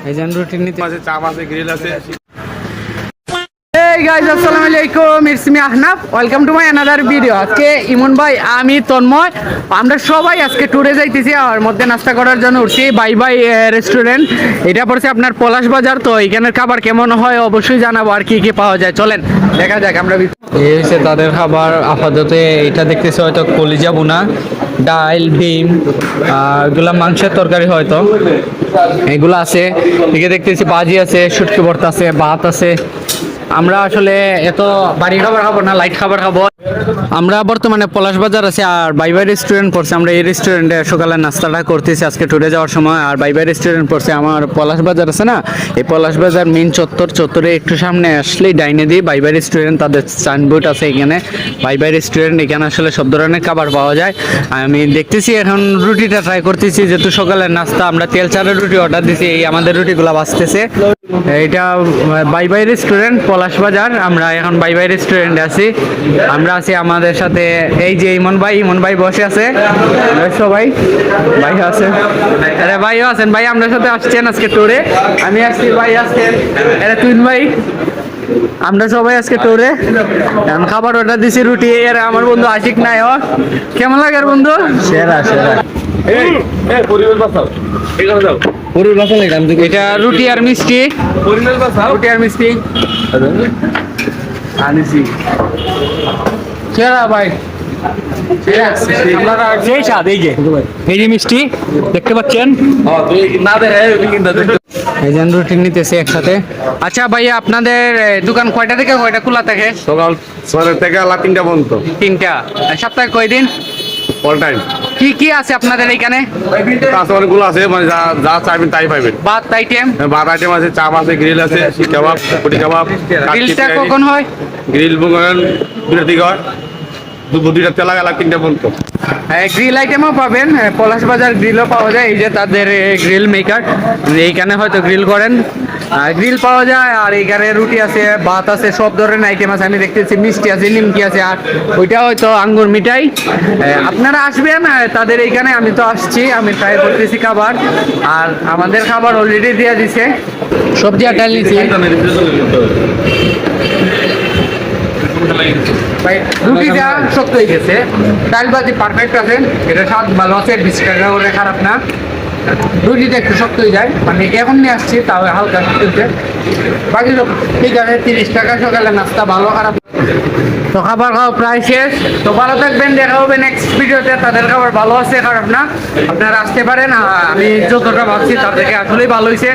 এই যে রুটি নিতে আছে, চাপ আছে, গ্রিল আছে। Hey guys, আসসালামু আলাইকুম, it's me Ahnaf, welcome to my another video. আজকে ইমন ভাই, আমি তন্ময়, আমরা সবাই আজকে ট্যুরে যাইতেছি। আর মধ্যে নাস্তা করার জন্য উঠছি বাই বাই রেস্টুরেন্ট। এটা পড়ছে আপনার পলাশ বাজার। তো এখানের খাবার কেমন হয় অবশ্যই জানাবো, আর কি কি পাওয়া যায় চলেন দেখা যাক। আমরা এই হচ্ছে তাদের খাবার। আপাতত এটা দেখতেছি হয়তো কলিজা বুনা, ডাল, ডিম, এগুলা মাংসের তরকারি হয়তো এগুলো আছে। এদিকে দেখতেছি বাজি আছে, শুটকি ভর্তা আছে, ভাত আছে। আমরা আসলে এত বাড়ি খাবার খাবো না, লাইট খাবার খাবো। আমরা বর্তমানে পলাশ বাজার আছে আর বাই বাই রেস্টুরেন্ট পড়ছে। আমরা এই রেস্টুরেন্টে সকালে নাস্তাটা করতেছি আজকে ট্যুরে যাওয়ার সময়। আর বাই বাই রেস্টুরেন্ট পড়ছে আমার পলাশ বাজার আছে না, এই পলাশ বাজার মেইন চত্বরে একটু সামনে আসলেই ডাইনে দিই বাই বাই রেস্টুরেন্ট। তাদের সাইনবোর্ড আছে এখানে বাই বাই রেস্টুরেন্ট। এখানে আসলে সব ধরনের খাবার পাওয়া যায়। আমি দেখতেছি এখন রুটিটা ট্রাই করতেছি, যেহেতু সকালের নাস্তা। আমরা তেল চালের রুটি অর্ডার দিছি, এই আমাদের রুটিগুলো বাঁচতেছে। এইটা বাই বাই রেস্টুরেন্ট পলাশ বাজার। আমরা এখন বাই বাই রেস্টুরেন্টে আছি। আমরা আছি আমাদের সাথে এই যে ইমন ভাই বসে আছে, সবাই ভাই আছে। আরে ভাইও আছেন, ভাই আপনার সাথে আসছেন আজকে ট্যুরে। আমি আসছি, ভাই আসছেন, আরে তুইন ভাই। আমরা সবাই আজকে ট্যুরে খাবার অর্ডার দিছি, রুটি। আর আমার বন্ধু আশিক নায়ক, কেমন লাগে বন্ধু? সেরা সেরা। এটা রুটি আর মিষ্টি, রুটি আর মিষ্টি আনিছি। সেরা ভাই, সেই স্বাদ। এই যে এই যে মিষ্টি দেখতে পাচ্ছেন, এই যে রুটি নিতেছে একসাথে। আচ্ছা ভাইয়া, আপনাদের দোকান কয়টা থেকে কয়টা খোলা থাকে? সকাল 6টা থেকে রাত 3টা পর্যন্ত। 3টা। সপ্তাহে কয়দিন? All time. কি কি আছে আপনাদের এখানে? অনেকগুলো আছে, মানে যা চাইবেন তাই পাইবেন। ভাত আইটেম? ভাত আইটেম আছে, চাপ আছে, গ্রিল আছে, শিক কাবাব, পুটি কাবাব। গ্রিলটা কখন হয়? গ্রিল বুকেন 2টা থেকে হয়, দুপুর 2টা থেকে লাগা 3টা পর্যন্ত। গ্রিল আইটেমও পাবেন, পলাশ বাজার গ্রিলও পাওয়া যায়। এই যে তাদের গ্রিল মেকার, এইখানে হয়তো গ্রিল করেন, গ্রিল পাওয়া যায়। আর এইখানে রুটি আছে, ভাত আছে, সব ধরনের আইটেম আছে। আমি দেখতেছি মিষ্টি আছে, নিমকি আছে, আর ওইটা হয়তো আঙ্গুর মিঠাই। আপনারা আসবেন তাদের এইখানে। আমি তো আসছি, আমি ট্রাই করতেছি খাবার। আর আমাদের খাবার অলরেডি দিয়ে দিছে, সবজি আর ডাল নিচ্ছি। ভাই রুটিটা শক্ত হয়ে গেছে, ডাল বাজি পারফেক্ট আছে, এটা স্বাদ ভালো আছে, 20 টাকা করে খারাপ না। রুটিটা একটু শক্ত হয়ে যায়, মানে এখন নিয়ে আসছি তাও হালকা শক্ত হচ্ছে। বাকি সব ঠিক আছে, 30 টাকা সকালে নাস্তা, ভালো খারাপ। তো খাবার খাওয়া প্রায় শেষ। তো ভালো থাকবেন, দেখা হবে নেক্সট ভিডিওতে। তাদের খাবার ভালো আছে, খারাপ না, আপনারা আসতে পারেন। আমি যতটা ভাবছি তার থেকে আসলেই ভালো হয়েছে।